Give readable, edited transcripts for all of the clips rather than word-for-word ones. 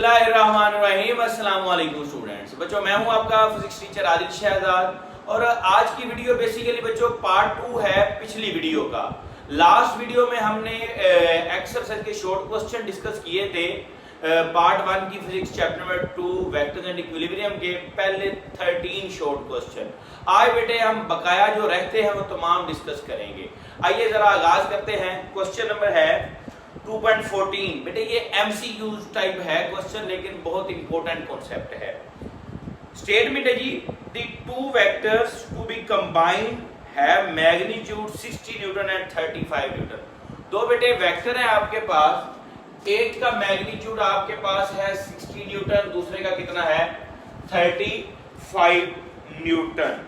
अस्सलाम वालेकुम स्टूडेंट्स। बच्चों मैं हूं आपका फिजिक्स टीचर आदिल शहजाद और आज की वीडियो बेसिकली बच्चों पार्ट 2 है पिछली वीडियो का। लास्ट वीडियो में हमने एक्सरसाइज के शॉर्ट क्वेश्चन डिस्कस किए थे पार्ट 1 की physics chapter number 2 vectors and equilibrium के पहले 13 शॉर्ट क्वेश्चन। आज बेटे हम बकाया जो रहते हैं वो तमाम डिस्कस करेंगे। आइए जरा आगाज करते हैं। क्वेश्चन नंबर है 2.14। बेटे ये एमसीक्यूज टाइप है क्वेश्चन, लेकिन बहुत इंपॉर्टेंट कॉन्सेप्ट है। स्टेटमेंट है जी, the two vectors to be combined have magnitude 60 newton and 35 newton. दो बेटे वेक्टर हैं आपके पास, एक का मैग्नीट्यूड आपके पास है 60 न्यूटन, दूसरे का कितना है 35 न्यूटन।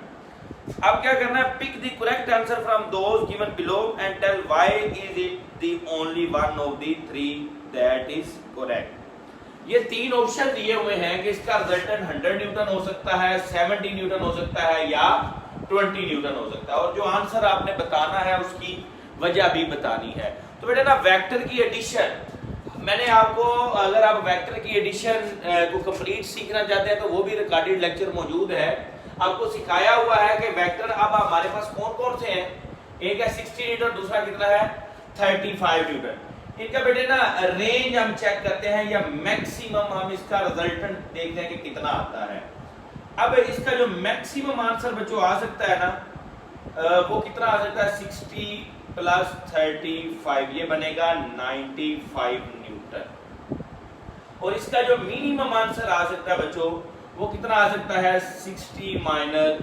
अब क्या करना है, pick the correct answer from those given below and tell why is it the only one of the three that is correct. ये तीन ऑप्शन दिए हुए हैं कि इसका रिजल्टेंट 100 न्यूटन हो सकता है, 70 न्यूटन हो सकता है या 20 न्यूटन हो सकता है, और जो आंसर आपने बताना है उसकी वजह भी बतानी है। तो बेटा ना वेक्टर की एडिशन, मैंने आपको, अगर आप वेक्टर की एडिशन को कंप्लीट सीखना चाहते हैं तो वो भी रिकॉर्डेड लेक्चर मौजूद है। आपको सिखाया हुआ है कि वेक्टर अब हमारे पास कौन कौन से हैं, एक है 60 न्यूटन, दूसरा कितना है 35 न्यूटन। इनका बेटे ना रेंज हम चेक करते हैं या मैक्सिमम हम इसका रिजल्टेंट देखते हैं कि कितना आता है। अब इसका जो मैक्सिमम आंसर बच्चों आ सकता है ना वो कितना आ सकता है 60 प्लस 35, ये बनेगा 95 न्यूटन। और इसका जो मिनिमम आंसर आ सकता है बच्चों वो कितना आ सकता है 60 माइनस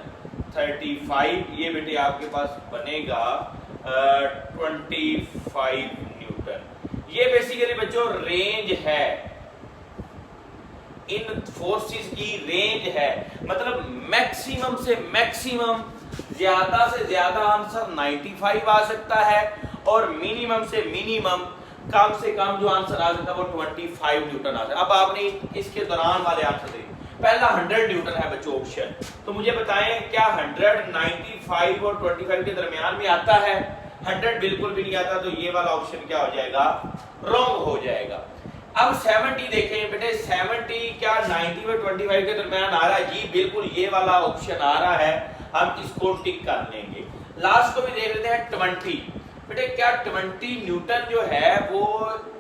35, ये बेटे आपके पास बनेगा 25 न्यूटन। ये बेसिकली बच्चों रेंज है, इन फोर्सेस की रेंज है, मतलब मैक्सिमम से मैक्सिमम, ज्यादा से ज्यादा आंसर 95 आ सकता है और मिनिमम से मिनिमम, कम से कम जो आंसर आ सकता है वो 25 न्यूटन आ सकता है। अब आपने इसके दौरान वाले आंसर देखिए, पहला 100 न्यूटन है बच्चों ऑप्शन, तो मुझे बताएं क्या 100 95 और 25 के दरमियान में आता है? 100 बिल्कुल भी नहीं आता, तो ये वाला ऑप्शन क्या हो जाएगा, रॉन्ग हो जाएगा। अब 70 देखें बेटे, 70 क्या 90 और 25 के दरमियान आ रहा है? जी बिल्कुल ये वाला ऑप्शन आ रहा है, हम इसको टिक कर लेंगे। लास्ट को भी देख लेते हैं 20। बेटे क्या 20 न्यूटन जो है वो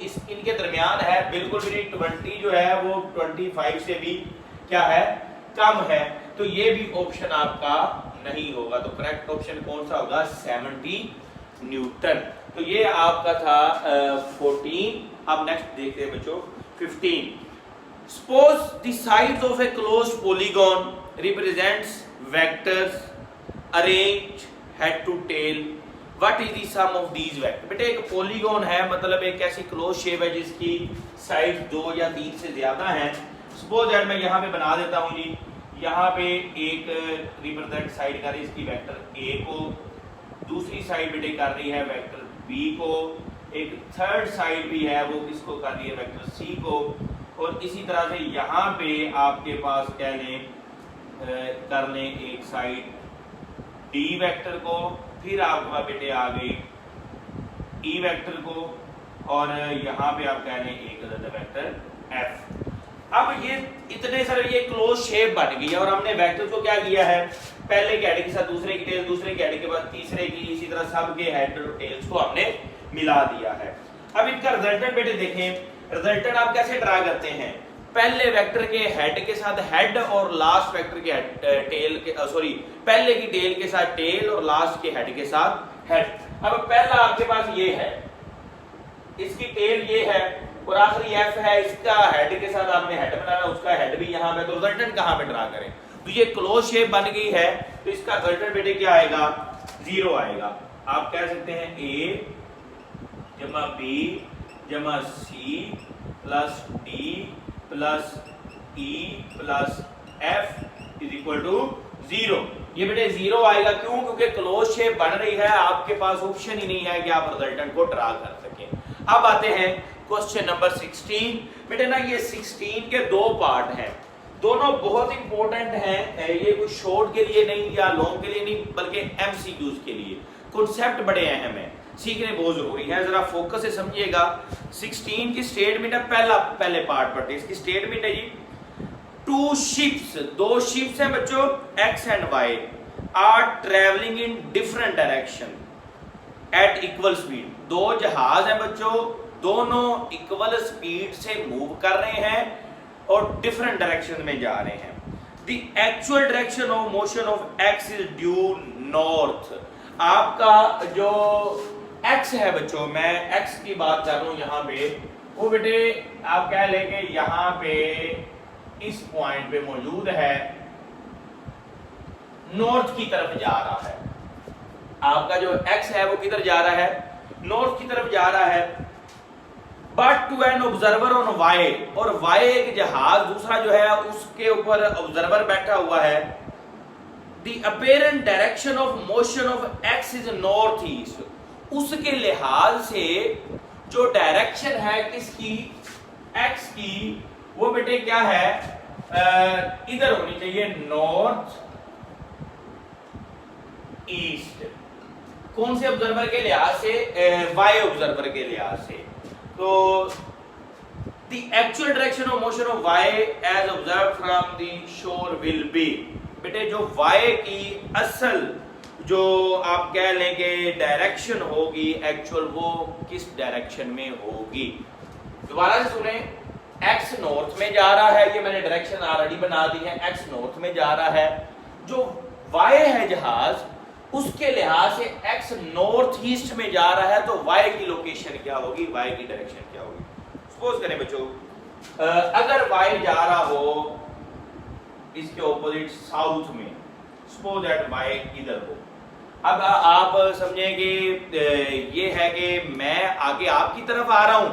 इनके दरमियान है? बिल्कुल भी नहीं, 20 जो है वो 25 से भी क्या है, कम है, तो ये भी ऑप्शन आपका नहीं होगा। तो करेक्ट ऑप्शन कौन सा होगा, 70 न्यूटन। तो ये आपका था 14। अब नेक्स्ट देखते हैं बच्चों 15। Suppose the sides of a closed polygon represents vectors arrange head to tail, what is the sum of these vector. बेटे एक पॉलीगॉन है, मतलब एक ऐसी क्लोज शेप है जिसकी साइड 2 या 3 से ज्यादा है। सपोज दैट मैं यहाँ पे बना देता हूँ जी, यहाँ पे एक रिप्रेजेंट साइड कर रही है इसकी वेक्टर ए को, दूसरी साइड बेटे कर रही है वेक्टर बी को, एक थर्ड साइड भी है वो किसको कर रही है, वेक्टर सी को, और इसी तरह से यहाँ पे आपके पास कह लें कर लें एक साइड डी वेक्टर को, फिर आपका बेटे आ गई ई वेक्टर को, और यहाँ पे आप कह लें एक वेक्टर एफ। अब ये इतने सारे ये क्लोज शेप बन गई है और हमने वेक्टर को क्या किया है, पहले के हेड के साथ दूसरे की टेल, दूसरे के हेड के बाद तीसरे की, इसी तरह सब के हेड और टेल्स को हमने मिला दिया है। अब इनका रिजल्टेंट बेटे देखें, रिजल्टेंट आप कैसे ड्रा करते हैं, पहले वेक्टर के हेड के साथ हेड और लास्ट वेक्टर के टेल के, सॉरी पहले की टेल के साथ टेल और लास्ट के हेड के साथ हेड। अब पहला आपके पास ये है, इसकी टेल ये है और आखिरी एफ है, इसका हेड के साथ आपने हेड बनाना, उसका हेड भी यहाँ पे, तो रिजल्टेंट कहाँ पे ड्रा करें? तो ये क्लोज शेप बन गई है, तो इसका रिजल्टेंट बेटे क्या आएगा, 0 आएगा। आप कह सकते हैं ए जमा बी जमा C plus D plus E plus F is equal to 0। ये बेटे 0 आएगा, क्यों? क्योंकि क्लोज शेप बन रही है, आपके पास ऑप्शन ही नहीं है कि आप रिजल्टेंट को ड्रा कर सकें। अब आते हैं क्वेश्चन नंबर 16। बेटे ना ये 16 के दो पार्ट हैं, दोनों बहुत इंपॉर्टेंट हैं, ये कुछ शॉर्ट के लिए नहीं या लॉन्ग के लिए नहीं, बल्कि एमसीक्यूज के लिए। कॉन्सेप्ट बड़े अहम है। सीखने बहुत जरूरी है, जरा फोकस से समझिएगा। 16 की स्टेटमेंट है, पहले पार्ट पढ़ते हैं। इसकी स्टेटमेंट है जी, टू शिप्स, दो शिप्स हैं बच्चों, X and Y are travelling in different direction at equal speed. दो जहाज हैं बच्चों, दोनों इक्वल स्पीड से मूव कर रहे हैं और डिफरेंट डायरेक्शन में जा रहे हैं। The actual direction of motion of x is due north. आपका जो एक्स है बच्चों, मैं एक्स की बात कर रहा हूं यहां पे, वो बेटे आप कह लेंगे यहां पे इस पॉइंट पे मौजूद है, नॉर्थ की तरफ जा रहा है। आपका जो एक्स है वो किधर जा रहा है, नॉर्थ की तरफ जा रहा है। But to an observer on Y, और वाई एक जहाज दूसरा जो है उसके ऊपर ऑब्जर्वर बैठा हुआ है। The apparent direction of motion of x is north east. उसके लिहाज से जो डायरेक्शन है किसकी, एक्स की, वो बेटे क्या है, इधर होनी चाहिए, नॉर्थ ईस्ट। कौन से ऑब्जर्वर के लिहाज से, वाई ऑब्जर्वर के लिहाज से। तो the actual direction of motion of Y as observe from the shore will be, बेटे जो वाई की असल जो आप कह लेंगे डायरेक्शन होगी एक्चुअल, वो किस डायरेक्शन में होगी। दोबारा से सुने, एक्स नॉर्थ में जा रहा है, ये मैंने डायरेक्शन ऑलरेडी बना दी है, एक्स नॉर्थ में जा रहा है। जो वाई है जहाज, उसके लिहाज से एक्स नॉर्थ ईस्ट में जा रहा है, तो वाई की लोकेशन क्या होगी, वाई की डायरेक्शन क्या होगी। सपोज करें बच्चों, अगर वाई जा रहा हो इसके ऑपोजिट साउथ में, सपोज दैट वाई इधर हो। अब आप समझेंगे ये है कि मैं आगे आपकी तरफ आ रहा हूं,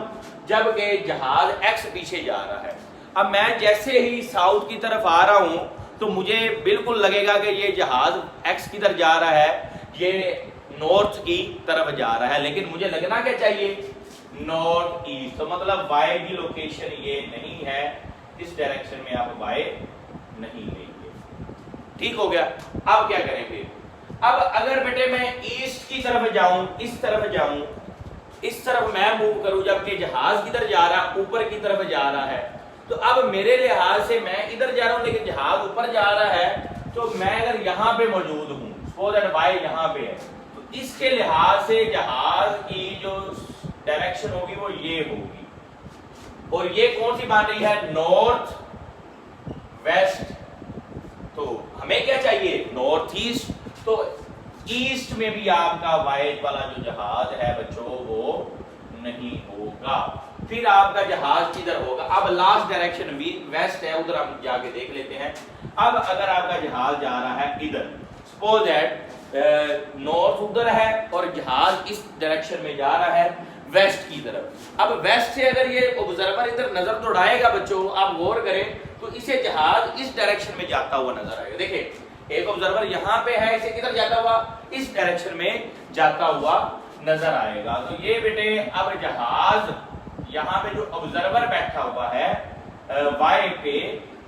जबकि जहाज एक्स पीछे जा रहा है। अब मैं जैसे ही साउथ की तरफ आ रहा हूं तो मुझे बिल्कुल लगेगा कि ये जहाज एक्स किधर जा रहा है, ये नॉर्थ की तरफ जा रहा है, लेकिन मुझे लगना क्या चाहिए, नॉर्थ ईस्ट। तो मतलब वाई की लोकेशन ये नहीं है, इस डायरेक्शन में आप वाई नहीं लेंगे। ठीक हो गया। अब क्या करें फिर, अब अगर बेटे मैं ईस्ट की तरफ जाऊं, इस तरफ जाऊं, इस तरफ मैं मूव करूं, जबकि जहाज किधर जा रहा है, ऊपर की तरफ जा रहा है। तो अब मेरे लिहाज से मैं इधर जा रहा हूं लेकिन जहाज ऊपर जा रहा है, तो मैं अगर यहां पे मौजूद हूं, सपोज दैट वाई यहां पे है, तो इसके लिहाज से जहाज की जो डायरेक्शन होगी वो ये होगी, और ये कौन सी बन रही है, नॉर्थ वेस्ट। तो हमें क्या चाहिए, नॉर्थ ईस्ट। तो ईस्ट में भी आपका वाई वाला जो जहाज है बच्चों वो नहीं होगा। फिर आपका जहाज किधर होगा, अब लास्ट डायरेक्शन वेस्ट है, उधर हम जाके देख लेते हैं। अब अगर आपका जहाज जा रहा है इधर, सपोज दैट नॉर्थ उधर है और जहाज इस डायरेक्शन में जा रहा है वेस्ट की तरफ। अब वेस्ट से अगर ये ऑब्जर्वर इधर नजर दौड़ाएगा बच्चों, आप गौर करें तो इसे जहाज इस डायरेक्शन में जाता हुआ नजर आएगा। देखिए एक ऑब्जर्वर यहां पे है, इसे किधर जाता हुआ, इस डायरेक्शन में जाता हुआ नजर आएगा। तो ये बेटे अब जहाज यहां पे जो ऑब्जर्वर बैठा हुआ है वाई पे,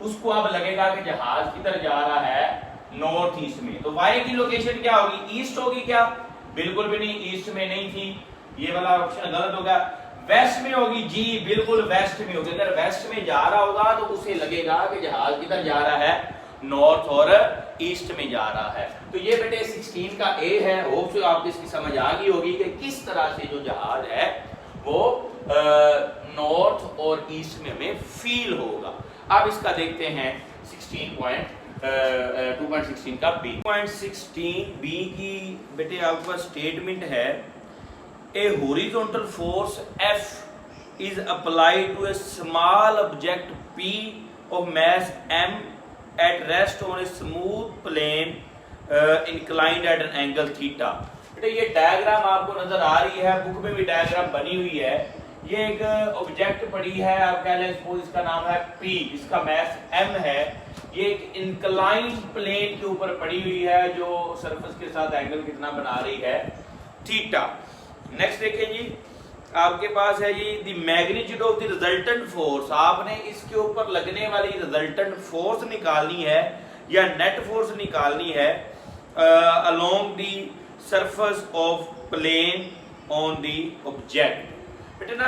उसको अब लगेगा कि जहाज किधर जा रहा है, नॉर्थ ईस्ट में। तो वाई की लोकेशन क्या होगी, ईस्ट होगी क्या, बिल्कुल भी नहीं, ईस्ट में नहीं थी, ये वाला ऑप्शन गलत होगा। वेस्ट में होगी जी, बिल्कुल वेस्ट में होगी। अगर वेस्ट में जा रहा होगा तो उसे लगेगा कि जहाज किधर जा रहा है, नॉर्थ और ईस्ट में जा रहा है। तो ये बेटे 16 का ए है। होप सो आपको इसकी समझ आ गई होगी कि किस तरह से जो जहाज है वो नॉर्थ और ईस्ट में हमें फील होगा। अब इसका देखते हैं 2.16 का बी। 2.16 बी की बेटे आपके पास स्टेटमेंट है, ए horizontal force F is applied to a small object P of mass M at rest on a smooth plane inclined at an angle theta। बेटे ये डायग्राम आपको नजर आ रही है, बुक में भी डायग्राम बनी हुई है। ये एक ऑब्जेक्ट पड़ी है, आप कह लें सपोज इसका नाम है P, इसका मैस M है। ये एक इंक्लाइंड प्लेन के ऊपर पड़ी हुई है जो सरफेस के साथ एंगल कितना बना रही है, थीटा। नेक्स्ट देखें जी, आपके पास है जी the magnitude of the resultant force. आपने इसके ऊपर लगने वाली रिजल्टेंट फोर्स निकालनी है या नेट फोर्स निकालनी है along the surface of plane on the object. बेटे ना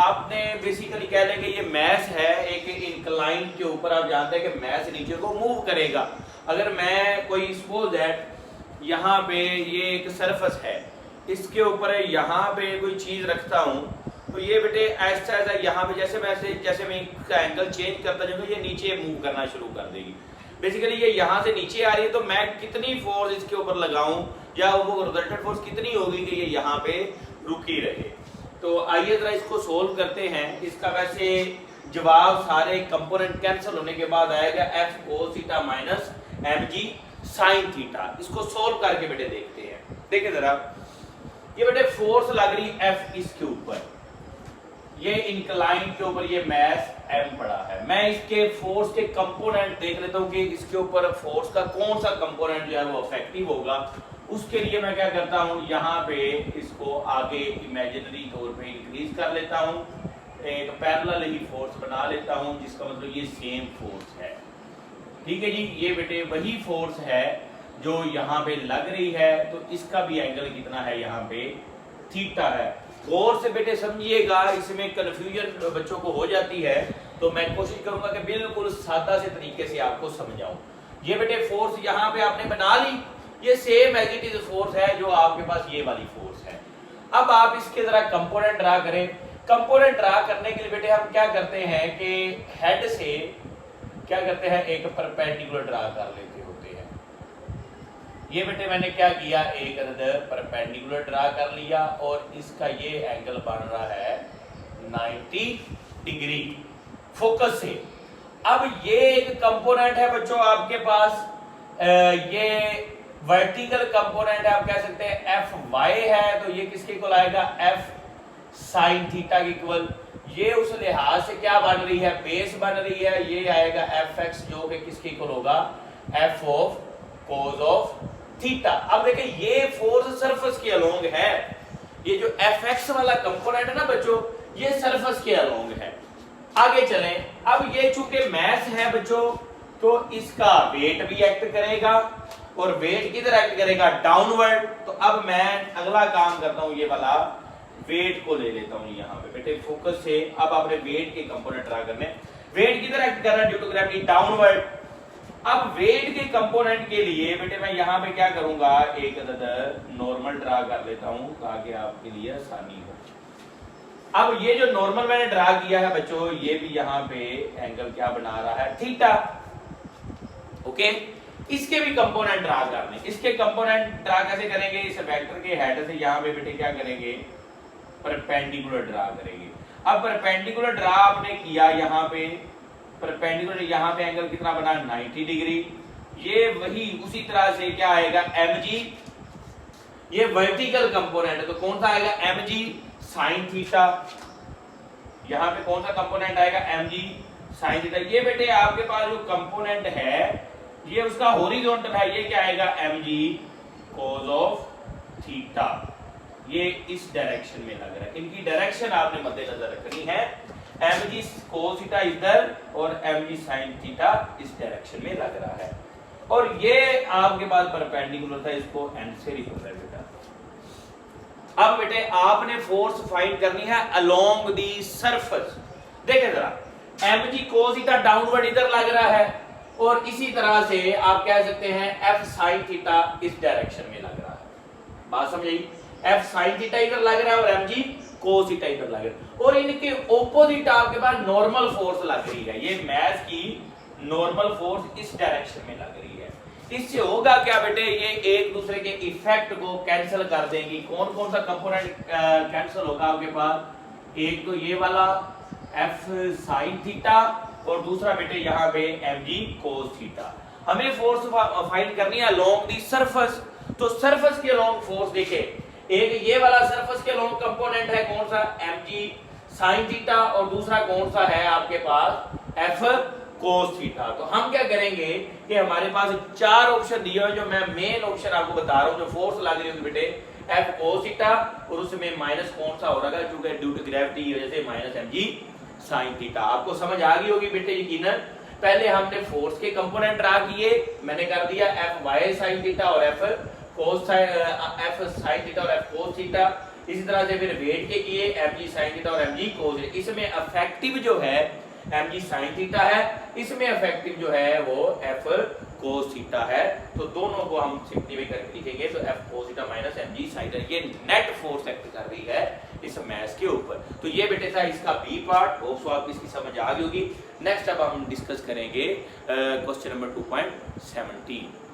आपने बेसिकली कह लें कि ये मैस है एक इंक्लाइन के ऊपर, आप जानते हैं कि मैस नीचे को मूव करेगा। अगर मैं कोई सपोज दैट यहाँ पे ये एक सरफेस है, इसके ऊपर यहाँ पे कोई चीज रखता हूँ, तो ये बेटे ऐसा ऐसा यहाँ पे जैसे मैं इसका एंगल चेंज करता जाऊंगा ये नीचे मूव करना शुरू कर देगी। बेसिकली ये यहाँ से नीचे आ रही है, तो मैं कितनी फोर्स इसके ऊपर लगाऊं या वो रिजल्टेंट फोर्स कितनी होगी कि ये यहाँ पे रुकी रहे। तो आइए जरा इसको सोल्व करते हैं। इसका वैसे जवाब सारे कंपोनेंट कैंसिल होने के बाद आएगा F cos theta minus M G sine theta. इसको सोल्व करके बेटे देखते हैं। देखिए जरा, ये बेटे फोर्स लग रही एफ इसके ऊपर, ये इंक्लाइन के ऊपर ये मैस एम पड़ा है। मैं इसके फोर्स के कंपोनेंट देख लेता हूँ कि इसके ऊपर फोर्स का कौन सा कंपोनेंट जो है वो इफेक्टिव होगा। उसके लिए मैं क्या करता हूँ, यहाँ पे इसको आगे इमेजिनरी तौर पे इंक्रीज कर लेता हूँ, एक पैरेलल ही फोर्स बना लेता हूँ, जिसका मतलब ये सेम फोर्स है। ठीक है जी, ये बेटे वही फोर्स है जो यहाँ पे लग रही है, तो इसका भी एंगल कितना है, यहाँ पे थीटा है। गौर से बेटे समझिएगा, इसमें कंफ्यूजन बच्चों को हो जाती है, तो मैं कोशिश करूंगा कि बिल्कुल सादा से तरीके से आपको समझाऊं। ये बेटे फोर्स यहाँ पे आपने बना ली, ये same as it is force है जो आपके पास ये वाली फोर्स है। अब आप इसके जरा कंपोनेंट ड्रा करें। कंपोनेंट ड्रा करने के लिए बेटे हम क्या करते हैं कि हेड से क्या करते हैं, एक परपेंडिकुलर ड्रा कर लेते होते हैं। ये बेटे मैंने क्या किया, एक परपेंडिकुलर ड्रा कर लिया और इसका ये एंगल बन रहा है 90 डिग्री फोकस से। अब ये एक कंपोनेंट है बच्चों आपके पास, ये वर्टिकल कंपोनेंट है, आप कह सकते हैं एफ वाई है, तो ये किसके इक्वल आएगा, एफ साइन थीटा के इक्वल। ये उस लिहाज से क्या बन रही है, बेस बन रही है, ये आएगा एफ एक्स जो कि किसके इक्वल होगा, F of cos of theta. अब देखिए ये फोर्स सरफेस के अलोंग है, ये जो एफ एक्स वाला कंपोनेंट है ना बच्चों, ये सरफेस के अलोंग है। आगे चलें, अब ये चूंकि मैस है बच्चों, तो इसका वेट भी एक्ट करेगा, और वेट किधर एक्ट करेगा, डाउनवर्ड। तो अब मैं अगला काम करता हूं, ये वाला वेट को ले लेता हूं यहाँ पे बेटे फोकस से। अब आपने वेट के कंपोनेंट ड्रा करने, वेट किधर एक्ट कर रहा है, ड्यू टू ग्रेविटी डाउनवर्ड। अब वेट के कंपोनेंट के लिए बेटे मैं यहाँ पे क्या करूंगा, एक नॉर्मल ड्रा कर लेता हूं ताकि आपके लिए आसानी हो। अब ये जो नॉर्मल मैंने ड्रा किया है बच्चों, ये भी यहाँ पे एंगल क्या बना रहा है, थीटा। ओके, इसके भी कंपोनेंट ड्रा करने। इसके कंपोनेंट ड्रा कैसे करेंगे, इस वेक्टर के हेड से यहाँ पे बेटे क्या करेंगे, परपेंडिकुलर ड्रा करेंगे। अब परपेंडिकुलर ड्रा आपने किया, यहाँ पे परपेंडिकुलर, यहाँ पे एंगल कितना बना, 90 डिग्री। ये वही उसी तरह से क्या आएगा, mg, ये वर्टिकल कंपोनेंट है, तो कौन सा आएगा, mg साइन थीटा। यहाँ पे कौन सा कंपोनेंट आएगा, mg साइन थीटा। ये बेटे आपके पास जो कंपोनेंट है ये उसका हॉरिजॉन्टल है, ये क्या आएगा, mg cos ऑफ थीटा। ये इस डायरेक्शन में लग रहा है, इनकी डायरेक्शन आपने मद्देनजर रखनी है। mg cos थीटा इधर और mg sin थीटा इस डायरेक्शन में लग रहा है, और ये आपके पास परपेंडिकुलर था, इसको एंड से रिकॉल है बेटा। अब बेटे आपने फोर्स फाइंड करनी है अलोंग दी सरफेस। देखिए जरा, mg cos थीटा डाउनवर्ड इधर लग रहा है, और इसी तरह से आप कह सकते हैं f sin थीटा इस डायरेक्शन में लग रहा है। बात समझ, f sin थीटा इधर लग रहा है और mg cos थीटा इधर लग रहा है, और इनके ऑपोजिट आपके पास नॉर्मल फोर्स लग रही है। ये मैस की नॉर्मल फोर्स इस डायरेक्शन में लग रही है। इससे होगा क्या बेटे, ये एक दूसरे के इफेक्ट को कैंसिल कर देंगी। कौन कौन सा कंपोनेंट कैंसिल होगा आपके पास, एक तो ये वाला f sin थीटा, और दूसरा बेटे यहाँ पे mg cos थीटा। हमें फोर्स फाइंड करनी है अलोंग दी सरफेस, तो सरफेस के अलोंग फोर्स देखे, एक ये वाला सरफेस के अलोंग कंपोनेंट है कौन सा, mg sin थीटा, और दूसरा कौन सा है आपके पास, f cos थीटा। तो हम क्या करेंगे कि हमारे पास चार ऑप्शन दिए हुए, जो मैं मेन ऑप्शन आपको बता रहा हूँ, जो फोर्स लग रही है बेटे f cos थीटा, और उसमें माइनस कौन सा हो रहा है, क्योंकि ड्यू टू ग्रेविटी की वजह से माइनस mg sin थीटा। आपको समझ आ गई होगी बेटे यकीनन। पहले हमने फोर्स के कंपोनेंट ड्रा किए, मैंने कर दिया f y sin थीटा और f sin थीटा और f cos थीटा। इसी तरह से फिर वेट के लिए mg sin थीटा और mg cos, इसमें इफेक्टिव जो है mg sin थीटा है, इसमें इफेक्टिव जो है वो f cos थीटा है। तो दोनों को हम सिंपलीफाई करके लिखेंगे तो f cos theta minus mg sin theta, ये नेट फोर्स एक्ट कर रही है इस मैश के ऊपर। तो ये बेटे था इसका बी पार्ट, होप सो आपको इसकी समझ आ गई होगी। नेक्स्ट अब हम डिस्कस करेंगे क्वेश्चन नंबर 2.17।